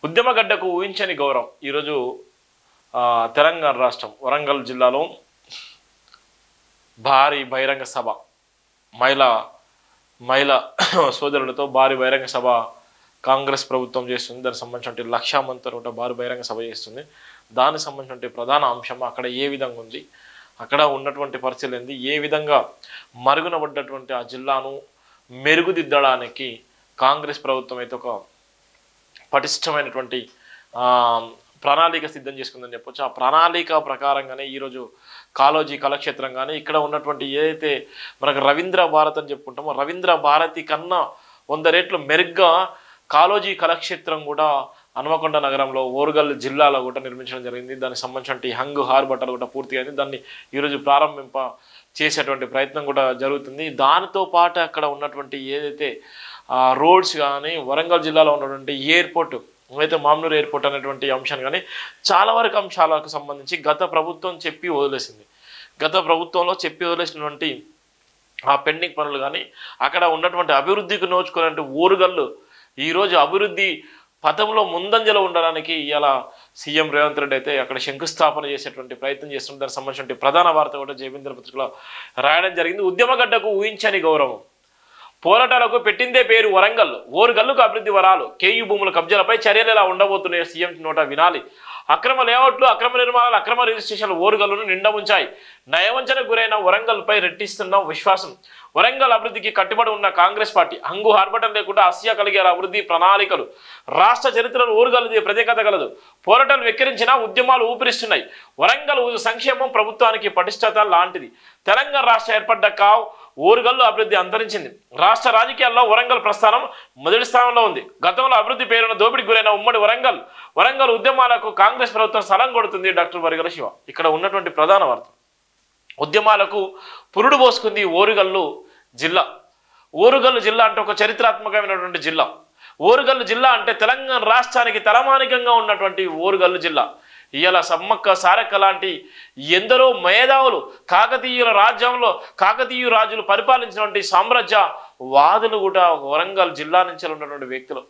ఉద్యమగడ్డకు ఊహించని గౌరవం. ఈరోజు తెలంగాణ రాష్ట్రం వరంగల్ జిల్లాలో భారీ బహిరంగ సభ, మహిళా సోదరులతో భారీ బహిరంగ సభ కాంగ్రెస్ ప్రభుత్వం చేస్తుంది. దానికి సంబంధించిన 1,00,000 మందితో భారీ బహిరంగ సభ చేస్తుంది. దానికి సంబంధించిన ప్రధాన అంశం అక్కడ ఏ విధంగా ఉంది, అక్కడ ఉన్నటువంటి పరిస్థితులు ఏంది, ఏ విధంగా మరుగున పడ్డటువంటి ఆ జిల్లాను మెరుగుదిద్దడానికి కాంగ్రెస్ ప్రభుత్వం అయితే ఒక పటిష్టమైనటువంటి ప్రణాళిక సిద్ధం చేసుకుందని చెప్పొచ్చు. ఆ ప్రణాళిక ప్రకారంగానే ఈరోజు కాళోజీ కళాక్షేత్రం కానీ ఇక్కడ ఉన్నటువంటి ఏదైతే మనకు రవీంద్ర భారత్ అని చెప్పుకుంటామో రవీంద్ర భారతి కన్నా 100 రెట్లు మెరుగ్గా కాళోజీ కళాక్షేత్రం కూడా హన్మకొండ నగరంలో ఓరుగల్ జిల్లాలో కూడా నిర్మించడం జరిగింది. దానికి సంబంధించిన హంగు హార్బటర్ కూడా పూర్తిగా అయింది. దాన్ని ఈరోజు ప్రారంభింప చేసేటువంటి ప్రయత్నం కూడా జరుగుతుంది. దానితో పాటు అక్కడ ఉన్నటువంటి ఏదైతే రోడ్స్ కానీ వరంగల్ జిల్లాలో ఉన్నటువంటి ఎయిర్పోర్ట్ అయితే మామ్నూరు ఎయిర్పోర్ట్ అనేటువంటి అంశాన్ని కానీ చాలా వరకు అంశాలకు సంబంధించి గత ప్రభుత్వం చెప్పి వదిలేసింది. గత ప్రభుత్వంలో చెప్పి వదిలేసినటువంటి ఆ పెండింగ్ పనులు కానీ అక్కడ ఉన్నటువంటి అభివృద్ధికి నోచుకున్నటువంటి ఓరుగల్లు ఈరోజు అభివృద్ధి పథంలో ముందంజలో ఉండడానికి ఇలా సీఎం రేవంత్ రెడ్డి అయితే అక్కడ శంకుస్థాపన చేసేటువంటి ప్రయత్నం చేస్తున్న దానికి సంబంధించిన ప్రధాన వార్త కూడా జయవేంద్ర పత్రికలో రాయడం జరిగింది. ఉద్యమగడ్డకు ఊహించని గౌరవం, పోరాటాలకు పెట్టిందే పేరు వరంగల్, ఓరుగల్లుకు అభివృద్ధి వరాలు, కేయూ భూముల కబ్జాలపై చర్యలు ఎలా ఉండబోతున్నాయో సీఎం నోట వినాలి. అక్రమ లేఅవుట్లు, అక్రమ నిర్మాణాలు, అక్రమ రిజిస్ట్రేషన్లు ఓరుగల్లును నిండముంచాయి. నయవంచనకు గురైన వరంగల్పై రెట్టిస్తున్న విశ్వాసం. వరంగల్ అభివృద్ధికి కట్టుబడి ఉన్న కాంగ్రెస్ పార్టీ హంగు హార్బటం లేకుండా ఆసియా కలిగేలా అభివృద్ధి ప్రణాళికలు. రాష్ట్ర చరిత్రలో ఓరుగల్లుది ప్రత్యేకత కలదు. పోరాటాలు వెక్కిరించినా ఉద్యమాలు ఊపిరిస్తున్నాయి. వరంగల్ సంక్షేమం ప్రభుత్వానికి పటిష్టత లాంటిది. తెలంగాణ రాష్ట్రం ఏర్పడ్డాక ఓరుగల్లు అభివృద్ధి అంతరించింది. రాష్ట్ర రాజకీయాల్లో వరంగల్ ప్రస్థానం మొదటి స్థానంలో ఉంది. గతంలో అభివృద్ధి పేరున దోపిడికి గురైన ఉమ్మడి వరంగల్ ఉద్యమాలకు కాంగ్రెస్ ప్రభుత్వం స్థలం కొడుతుంది. డాక్టర్ వరిగల శివ ఇక్కడ ఉన్నటువంటి ప్రధాన వార్త. ఉద్యమాలకు పురుడు పోసుకుంది ఓరుగల్లు జిల్లా. ఓరుగల్లు జిల్లా అంటే ఒక చరిత్రాత్మకమైనటువంటి జిల్లా. ఓరుగల్లు జిల్లా అంటే తెలంగాణ రాష్ట్రానికి తలమానికంగా ఉన్నటువంటి ఓరుగల్లు జిల్లా. ఇవాళ సమ్మక్క సారక్క లాంటి ఎందరో మేధావులు కాకతీయుల రాజ్యంలో కాకతీయ రాజులు పరిపాలించినటువంటి సామ్రాజ్యవాదులు కూడా వరంగల్ జిల్లా నుంచి ఉన్నటువంటి వ్యక్తులు.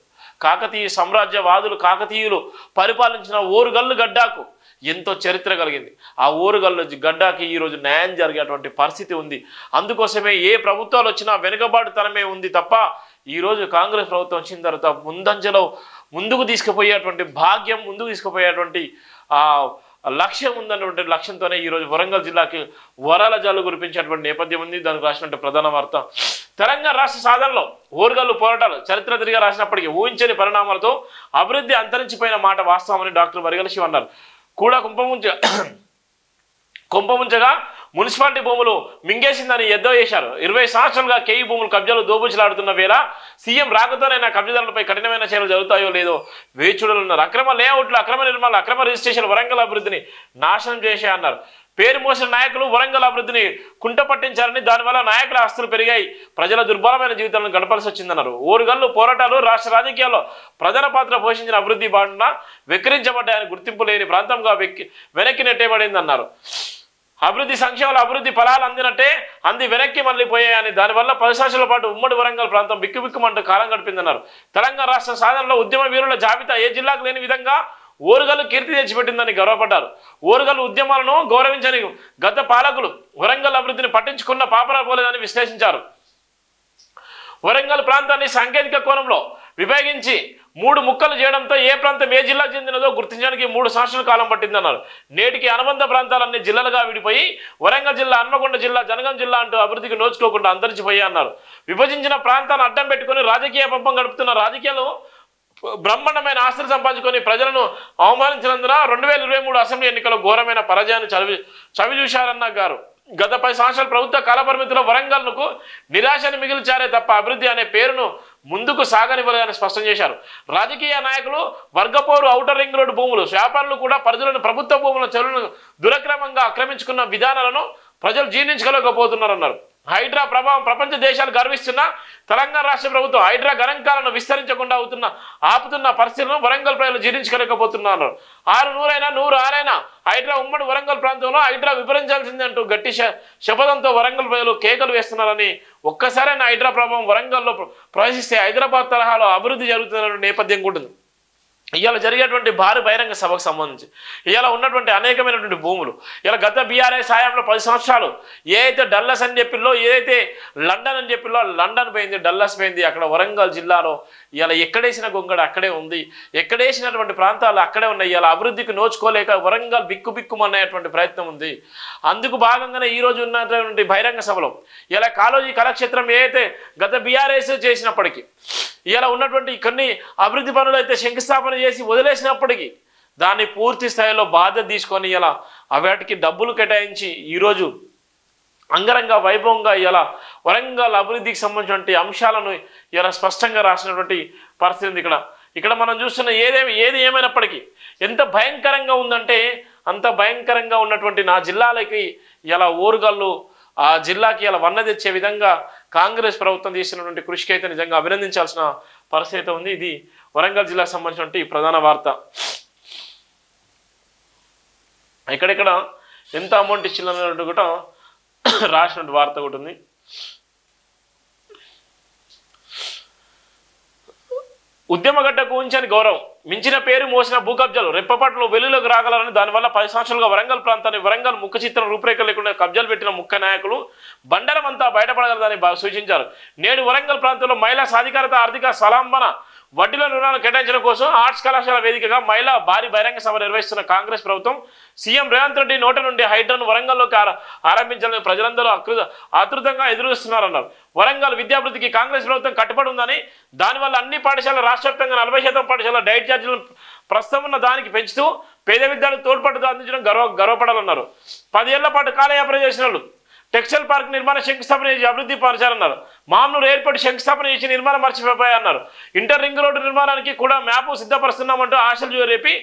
కాకతీయ సామ్రాజ్యవాదులు కాకతీయులు పరిపాలించిన ఓరుగల్లు గడ్డకు ఎంతో చరిత్ర కలిగింది. ఆ ఓరుగల్లు గడ్డకి ఈరోజు న్యాయం జరిగేటువంటి పరిస్థితి ఉంది. అందుకోసమే ఏ ప్రభుత్వాలు వచ్చినా వెనుకబాటుతనమే ఉంది తప్ప ఈరోజు కాంగ్రెస్ ప్రభుత్వం వచ్చిన తర్వాత ముందంజలో ముందుకు తీసుకుపోయేటువంటి భాగ్యం, ముందుకు తీసుకుపోయేటువంటి లక్ష్యం ఉందన్నటువంటి లక్ష్యంతోనే ఈరోజు వరంగల్ జిల్లాకి వరాల జాలు కురిపించేటువంటి నేపథ్యం ఉంది. దానికి రాసినటువంటి ప్రధాన వార్త. తెలంగాణ రాష్ట్ర సాధనలో ఓరుగల్లు పోరాటాలు చరిత్ర తిరిగి రాసినప్పటికీ ఊహించని పరిణామాలతో అభివృద్ధి అంతరించిపోయిన మాట వాస్తవమని డాక్టర్ వరిగల శివ అన్నారు. కూడా కుంభముంచగా మున్సిపాలిటీ భూములు మింగేసిందని ఎద్దో చేశారు. 20 సంవత్సరాలుగా కేయూ భూములు కబ్జాలు దోబుచులాడుతున్న వేళ సీఎం రాకతోనైనా కబ్జాదారులపై కఠినమైన చర్యలు జరుగుతాయో లేదో వేచుడలున్నారు. అక్రమ లేఅవుట్లు, అక్రమ నిర్మాణాలు, అక్రమ రిజిస్ట్రేషన్ వరంగల్ అభివృద్ధిని నాశనం చేశాయన్నారు. పేరు మోసిన నాయకులు వరంగల్ అభివృద్ధిని కుంటపట్టించారని, దానివల్ల నాయకుల ఆస్తులు పెరిగాయి, ప్రజల దుర్బలమైన జీవితాలను గడపాల్సి వచ్చిందన్నారు. ఓరుగల్లు పోరాటాలు రాష్ట్ర రాజకీయాల్లో ప్రధాన పాత్ర పోషించిన అభివృద్ధి బాటున వెక్కిరించబడ్డాయని, గుర్తింపు లేని ప్రాంతంగా వెనక్కి నెట్టేయబడిందన్నారు. అభివృద్ధి సంక్షేమాలు అభివృద్ధి ఫలాలు అందినట్టే వెనక్కి మళ్ళీ పోయాయని, దానివల్ల 10 సంవత్సరాల పాటు ఉమ్మడి వరంగల్ ప్రాంతం బిక్కుబిక్కుమంటూ కాలం గడిపిందన్నారు. తెలంగాణ రాష్ట్ర సాధనలో ఉద్యమ వీరుల జాబితా ఏ జిల్లాకు లేని విధంగా ఓరుగల్లు కీర్తి తెచ్చిపెట్టిందని గర్వపడ్డారు. ఓరుగల్లు ఉద్యమాలను గౌరవించని గత పాలకులు వరంగల్ అభివృద్ధిని పట్టించుకున్న పాపన పోలేదని విశ్లేషించారు. వరంగల్ ప్రాంతాన్ని సాంకేతిక కోణంలో విభజించి 3 ముక్కలు చేయడంతో ఏ ప్రాంతం ఏ జిల్లా చెందినదో గుర్తించడానికి 3 సంవత్సరాల కాలం పట్టిందన్నారు. నేటికి అనుబంధ ప్రాంతాలన్నీ జిల్లాలుగా విడిపోయి వరంగల్ జిల్లా, హన్మకొండ జిల్లా, జనగాం జిల్లా అంటూ అభివృద్ధికి నోచుకోకుండా అంతరించిపోయాయి అన్నారు. విభజించిన ప్రాంతాన్ని అడ్డం పెట్టుకుని రాజకీయ పంపం గడుపుతున్న రాజకీయాలు బ్రహ్మాండమైన ఆస్తులు సంపాదించుకొని ప్రజలను అవమానించినందున 2023 అసెంబ్లీ ఎన్నికల్లో ఘోరమైన పరాజయాన్ని చవిచూశారన్న గారు. గత 10 సంవత్సరాల ప్రభుత్వ కాలపరిమితిలో వరంగల్కు నిరాశను మిగిల్చారే తప్ప అభివృద్ధి అనే పేరును ముందుకు సాగనివ్వలేదని స్పష్టం చేశారు. రాజకీయ నాయకులు వర్గపోరు, ఔటర్ రింగ్ రోడ్డు భూములు, వ్యాపారులు కూడా పరిధులను ప్రభుత్వ భూముల చెరువులను దురక్రమంగా ఆక్రమించుకున్న విధానాలను ప్రజలు జీర్ణించుకోలేకపోతున్నారన్నారు. హైడ్రా ప్రభావం ప్రపంచ దేశాలు గర్విస్తున్న తెలంగాణ రాష్ట్ర ప్రభుత్వం హైడ్రా గణాంకాలను విస్తరించకుండా ఆపుతున్న పరిస్థితులను వరంగల్ ప్రజలు జీర్ణించుకోలేకపోతున్నారు. 6 హైడ్రా ఉమ్మడి వరంగల్ ప్రాంతంలో హైడ్రా విభజించాల్సిందంటూ గట్టి శపథంతో వరంగల్ ప్రజలు కేకలు వేస్తున్నారని, ఒక్కసారైనా హైడ్రా ప్రభావం వరంగల్లో ప్రవేశిస్తే హైదరాబాద్ తరహాలో అభివృద్ధి జరుగుతున్న నేపథ్యం కూడా ఉంది. ఇవాళ జరిగేటువంటి భారీ బహిరంగ సభకు సంబంధించి ఇవాళ ఉన్నటువంటి అనేకమైనటువంటి భూములు ఇలా గత బీఆర్ఎస్ హయాంలో 10 సంవత్సరాలు ఏదైతే డల్లస్ అని చెప్పిల్లో ఏదైతే లండన్ అని చెప్పిల్లో లండన్ పోయింది, డల్లస్ పోయింది, అక్కడ వరంగల్ జిల్లాలో ఇలా ఎక్కడేసిన గొంగడ అక్కడే ఉంది, ఎక్కడేసినటువంటి ప్రాంతాలు అక్కడే ఉన్నాయి. ఇలా అభివృద్ధికి నోచుకోలేక వరంగల్ బిక్కుమనేటువంటి ప్రయత్నం ఉంది. అందుకు భాగంగానే ఈరోజు ఉన్నటువంటి బహిరంగ సభలో ఇలా కాళోజీ కళాక్షేత్రం ఏదైతే గత బీఆర్ఎస్ చేసినప్పటికీ ఇలా ఉన్నటువంటి కొన్ని అభివృద్ధి పనులు అయితే శంకుస్థాపన చేసి వదిలేసినప్పటికీ దాన్ని పూర్తి స్థాయిలో బాధ్యత తీసుకొని ఇలా వాటికి డబ్బులు కేటాయించి ఈరోజు అంగరంగ వైభవంగా ఇలా వరంగల్ అభివృద్ధికి సంబంధించిన అంశాలను ఇలా స్పష్టంగా రాసినటువంటి పరిస్థితి ఉంది. ఇక్కడ మనం చూస్తున్న ఏది ఏమైనప్పటికీ ఎంత భయంకరంగా ఉందంటే అంత భయంకరంగా ఉన్నటువంటి నా జిల్లాలకి ఇలా ఓరుగల్లు ఆ జిల్లాకి ఇలా వన్న తెచ్చే విధంగా కాంగ్రెస్ ప్రభుత్వం చేసినటువంటి కృషికి అయితే నిజంగా అభినందించాల్సిన పరిస్థితి ఉంది. ఇది వరంగల్ జిల్లాకు సంబంధించినటువంటి ప్రధాన వార్త. ఎక్కడెక్కడ ఎంత అమౌంట్ ఇచ్చిందన్నట్టు కూడా రాసినటువంటి వార్త ఒకటి ఉంది. ఉద్యమగడ్డకు ఉంచని గౌరవం మించిన పేరు మోసిన భూ కబ్జాలు రెప్పపాట్లు వెలుగులోకి రాగలరని దానివల్ల 10 సంవత్సరాలుగా వరంగల్ ప్రాంతాన్ని వరంగల్ ముఖ చిత్రం రూపురేఖలు లేకుండా కబ్జాలు పెట్టిన ముఖ్య నాయకులు బండరం అంతా బయటపడగలదని సూచించారు. నేడు వరంగల్ ప్రాంతంలో మహిళా సాధికారత ఆర్థిక స్వలంబన వడ్డీల రుణాలను కేటాయించడం కోసం ఆర్ట్స్ కళాశాల వేదికగా మహిళా భారీ బహిరంగ సభ నిర్వహిస్తున్న కాంగ్రెస్ ప్రభుత్వం సీఎం రేవంత్ రెడ్డి నోట నుండి హైడ్రాను వరంగల్లోకి ఆరంభించాలని ప్రజలందరూ ఆతృతంగా ఎదురుస్తున్నారన్నారు. వరంగల్ విద్యాభివృద్ధికి కాంగ్రెస్ ప్రభుత్వం కట్టుబడి ఉందని దానివల్ల అన్ని పాఠశాలలు రాష్ట్ర వ్యాప్తంగా 40% పాఠశాల డైట్ ఛార్జీలను ప్రస్తుతం ఉన్న దానికి పెంచుతూ పేద విద్యార్థులకు తోడ్పాటుతో అందించడం గర్వపడాలన్నారు. 10 ఏళ్ల పాటు కాలయాపన చేసిన వాళ్ళు టెక్స్టైల్ పార్క్ నిర్మాణ శంకుస్థాపన చేసి అభివృద్ధి పరిచారన్నారు. మామ్నూరు ఎయిర్పోర్ట్ శంకుస్థాపన చేసి నిర్మాణం మర్చిపోయారన్నారు. ఇంటర్ రింగ్ రోడ్డు నిర్మాణానికి కూడా మ్యాప్ సిద్ధపరుస్తున్నామంటూ ఆశలు రేపి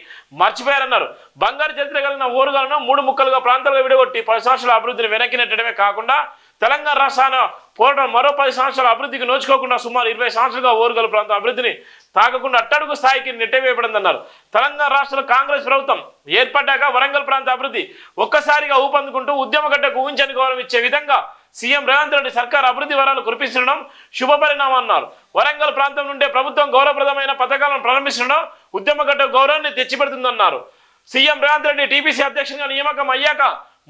మర్చిపోయారన్నారు. బంగారు చరిత్ర కలిగిన ఓరుగలను 3 ముక్కలుగా ప్రాంతాలుగా విడగొట్టి 10 సంవత్సరాల అభివృద్ధిని వెనక్కి నెట్టడమే కాకుండా తెలంగాణ రాష్ట్రాన పోరాటం మరో 10 సంవత్సరాల అభివృద్ధికి నోచుకోకుండా సుమారు 20 సంవత్సరాలుగా ఓరుగల ప్రాంతం అభివృద్ధిని తాకకుండా అట్టడుగు స్థాయికి నెట్టవేయబడిందన్నారు. తెలంగాణ రాష్ట్రంలో కాంగ్రెస్ ప్రభుత్వం ఏర్పడ్డాక వరంగల్ ప్రాంత అభివృద్ధి ఒక్కసారిగా ఊపందుకుంటూ ఉద్యమగడ్డకు ఊంచని గౌరవం ఇచ్చే విధంగా సీఎం రేవంత్ రెడ్డి సర్కార్ అభివృద్ధి వరాలు కురిపిస్తుండడం శుభపరిణామం అన్నారు. వరంగల్ ప్రాంతం నుండే ప్రభుత్వం గౌరవప్రదమైన పథకాలను ప్రారంభిస్తుండడం ఉద్యమగడ్డకు గౌరవాన్ని తెచ్చిపెడుతుందన్నారు. సీఎం రేవంత్ రెడ్డి టీపీసీ అధ్యక్షునిగా నియామకం అయ్యాక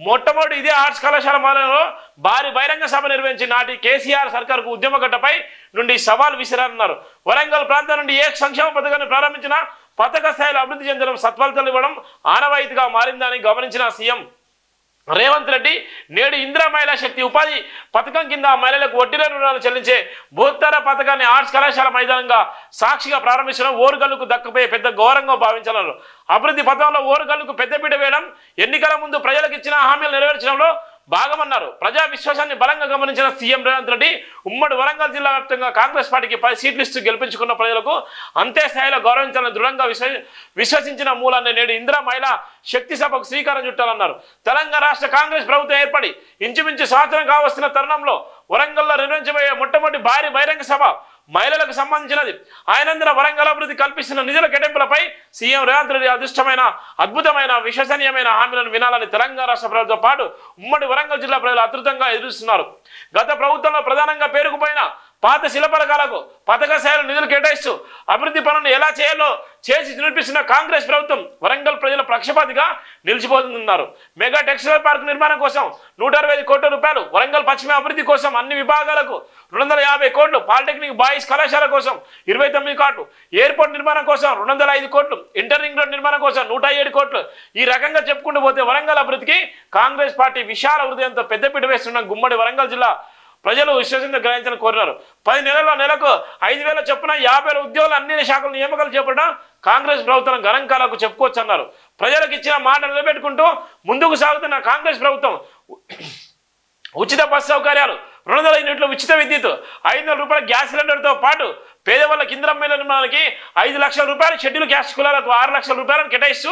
మొట్టమొదటి ఇదే ఆర్ట్స్ కళాశాల మాలలో భారీ బహిరంగ సభ నిర్వహించి నాటి కేసీఆర్ సర్కార్కు ఉద్యమగడ్డపై నుండి సవాల్ విసిరారన్నారు. వరంగల్ ప్రాంతం నుండి ఏ సంక్షేమ పథకాన్ని ప్రారంభించినా పథక స్థాయిలో అభివృద్ధి చెందడం సత్ఫలితాలు ఇవ్వడం ఆనవాయితీగా మారిందని గమనించిన సీఎం రేవంత్ రెడ్డి నేడు ఇందిరా మహిళా శక్తి ఉపాధి పథకం కింద మహిళలకు వడ్డీల రుణాలు చెల్లించే భూత్తర పథకాన్ని ఆర్ట్స్ కళాశాల మైదానంగా సాక్షిగా ప్రారంభించడం ఓరుగల్లుకు దక్కపోయే పెద్ద గౌరవంగా భావించాలన్నారు. అభివృద్ధి పథంలో ఓరుగల్లుకు పెద్దపీట వేయడం ఎన్నికల ముందు ప్రజలకు ఇచ్చిన హామీలు నెరవేర్చడంలో భాగమన్నారు. ప్రజా విశ్వాసాన్ని బలంగా గమనించిన సీఎం రేవంత్ రెడ్డి ఉమ్మడి వరంగల్ జిల్లా వ్యాప్తంగా కాంగ్రెస్ పార్టీకి 10 సీట్లు ఇస్తూ గెలిపించుకున్న ప్రజలకు అంతే స్థాయిలో గౌరవించాలని దృఢంగా విశ్వసించిన మూలాన్ని నేడు ఇందిరా మహిళా శక్తి సభకు శ్రీకారం చుట్టాలన్నారు. తెలంగాణ రాష్ట్ర కాంగ్రెస్ ప్రభుత్వం ఏర్పడి ఇంచుమించు సంవత్సరం కావస్తున్న తరుణంలో వరంగల్లో నిర్వహించబోయే మొట్టమొదటి భారీ బహిరంగ సభ మహిళలకు సంబంధించినది. ఆయనందర వరంగల్ అభివృద్ధి కల్పిస్తున్న నిధుల కేటాయింపులపై సీఎం రేవంత్ రెడ్డి అద్భుతమైన విశ్వసనీయమైన హామీలను వినాలని తెలంగాణ రాష్ట్ర ప్రభుత్వంతో పాటు ఉమ్మడి వరంగల్ జిల్లా ప్రజలు ఆతృతంగా ఎదురుస్తున్నారు. గత ప్రభుత్వంలో ప్రధానంగా పేరుకుపోయిన పాత శిలపలకాలకు పథక స్థాయిలో నిధులు కేటాయిస్తూ అభివృద్ధి పనులను ఎలా చేయాలో చేసి నిరూపిస్తున్న కాంగ్రెస్ ప్రభుత్వం వరంగల్ ప్రజల పక్షపాతిగా నిలిచిపోతుందన్నారు. మెగా టెక్స్టైల్ పార్క్ నిర్మాణం కోసం 165 కోట్ల రూపాయలు, వరంగల్ పశ్చిమ అభివృద్ధి కోసం అన్ని విభాగాలకు 250 కోట్లు, పాలిటెక్నిక్ బాయ్స్ కళాశాల కోసం 29 కోట్లు, ఎయిర్పోర్ట్ నిర్మాణం కోసం 205 కోట్లు, ఇంటర్ రింగ్ రోడ్ నిర్మాణం కోసం 107 కోట్లు. ఈ రకంగా చెప్పుకుంటూ పోతే వరంగల్ అభివృద్ధికి కాంగ్రెస్ పార్టీ విశాల హృదయంతో పెద్దపీట వేస్తున్న గుమ్మడి వరంగల్ జిల్లా ప్రజలు విశ్వసనీయంగా గ్రహించాలని కోరినారు. 10 నెలల్లో నెలకు 5,000 చొప్పున 50 ఉద్యోగులు అన్ని శాఖల నియామకాలు చేపట్టడం కాంగ్రెస్ ప్రభుత్వం గణాంకాలకు చెప్పుకోవచ్చు అన్నారు. ప్రజలకు ఇచ్చిన మాట నిలబెట్టుకుంటూ ముందుకు సాగుతున్న కాంగ్రెస్ ప్రభుత్వం ఉచిత బస్ సౌకర్యాలు, 200 యూనిట్ల ఉచిత విద్యుత్, 500 రూపాయల గ్యాస్ సిలిండర్తో పాటు పేదవాళ్ళకి ఇందిరమ్మ ఇళ్ల నిర్మాణానికి 5 లక్షల రూపాయలు, షెడ్యూల్ క్యాస్ట్ కులాలకు 6 లక్షల రూపాయలను కేటాయిస్తూ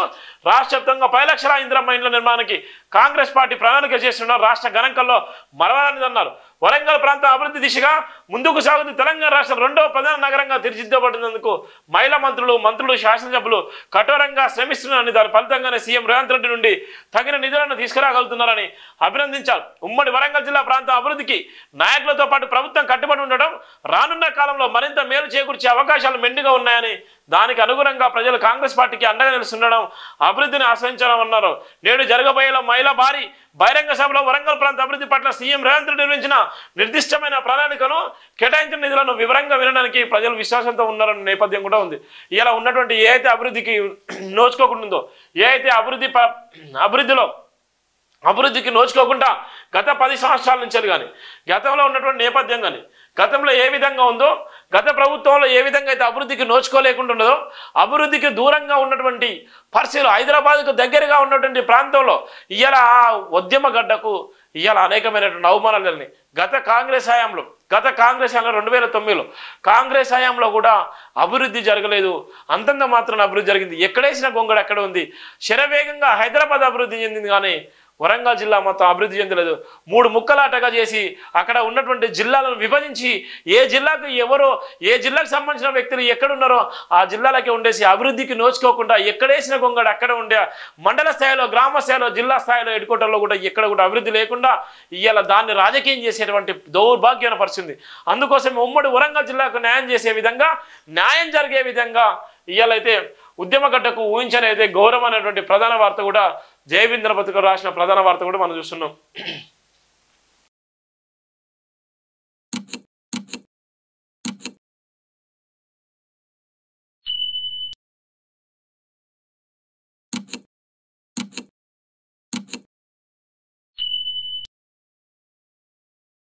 రాష్ట్ర వ్యాప్తంగా 10 లక్షల ఇందిరమ్మ ఇళ్ల నిర్మాణానికి కాంగ్రెస్ పార్టీ ప్రణాళిక చేస్తున్న రాష్ట్ర గణాంకాల్లో మరవరానిదన్నారు. వరంగల్ ప్రాంత అభివృద్ధి దిశగా ముందుకు సాగుతూ తెలంగాణ రాష్ట్రం 2వ ప్రధాన నగరంగా తీర్చిదిద్దబడినందుకు మహిళా మంత్రులు శాసనసభ్యులు కఠోరంగా శ్రమిస్తున్నారని దాని ఫలితంగానే సీఎం రేవంత్ రెడ్డి నుండి తగిన నిధులను తీసుకురాగలుగుతున్నారని అభినందించారు. ఉమ్మడి వరంగల్ జిల్లా ప్రాంత అభివృద్ధికి నాయకులతో పాటు ప్రభుత్వం కట్టుబడి ఉండడం రానున్న కాలంలో మరింత మేలు చేకూర్చే అవకాశాలు మెండుగా ఉన్నాయని దానికి అనుగుణంగా ప్రజలు కాంగ్రెస్ పార్టీకి అండగా నిలుస్తుండడం, అభివృద్ధిని ఆశ్రయించడం అన్నారు. నేడు జరగబోయేలా మహిళా భారీ బహిరంగ సభలో వరంగల్ ప్రాంత అభివృద్ధి పట్ల సీఎం రేవంత్ రెడ్డి నిర్వహించిన నిర్దిష్టమైన ప్రణాళికను, కేటాయించిన నిధులను వివరంగా వినడానికి ప్రజలు విశ్వాసంతో ఉన్నారన్న నేపథ్యం కూడా ఉంది. ఇలా ఉన్నటువంటి ఏ అయితే అభివృద్ధికి నోచుకోకుండా, ఏ అయితే అభివృద్ధికి నోచుకోకుండా గత 10 సంవత్సరాల నుంచి కానీ, గతంలో ఉన్నటువంటి నేపథ్యం కానీ, గతంలో ఏ విధంగా ఉందో, గత ప్రభుత్వంలో ఏ విధంగా అయితే అభివృద్ధికి నోచుకోలేకుండా ఉన్నదో, అభివృద్ధికి దూరంగా ఉన్నటువంటి పరిస్థితులు, హైదరాబాద్కు దగ్గరగా ఉన్నటువంటి ప్రాంతంలో ఇవాళ ఆ ఉద్యమ గడ్డకు ఇవాళ అనేకమైనటువంటి అవమానాలు జరిగినాయి. గత కాంగ్రెస్ హయాంలో 2009లో కాంగ్రెస్ హయాంలో కూడా అభివృద్ధి జరగలేదు. అంతంత మాత్రం అభివృద్ధి జరిగింది. ఎక్కడేసిన గొంగడు ఎక్కడ ఉంది. శరవేగంగా హైదరాబాద్ అభివృద్ధి చెందింది కానీ వరంగల్ జిల్లా మొత్తం అభివృద్ధి చెందలేదు. 3 ముక్కలాటగా చేసి అక్కడ ఉన్నటువంటి జిల్లాలను విభజించి ఏ జిల్లాకు సంబంధించిన వ్యక్తులు ఎక్కడున్నారో ఆ జిల్లాలకే ఉండేసి అభివృద్ధికి నోచుకోకుండా ఎక్కడేసిన గొంగడు అక్కడ ఉండే, మండల స్థాయిలో, గ్రామ స్థాయిలో, జిల్లా స్థాయిలో, హెడ్ క్వార్టర్లో కూడా ఎక్కడ కూడా అభివృద్ధి లేకుండా ఇవాళ దాన్ని రాజకీయం చేసేటువంటి దౌర్భాగ్యమైన పరిస్థితి. అందుకోసం ఉమ్మడి వరంగల్ జిల్లాకు న్యాయం జరిగే విధంగా ఇవాళైతే ఉద్యమగడ్డకు ఊహించనైతే గౌరవం అనేటువంటి ప్రధాన వార్త కూడా జయవీంద్ర పత్రిక రాసిన ప్రధాన వార్త కూడా మనం చూస్తున్నాం.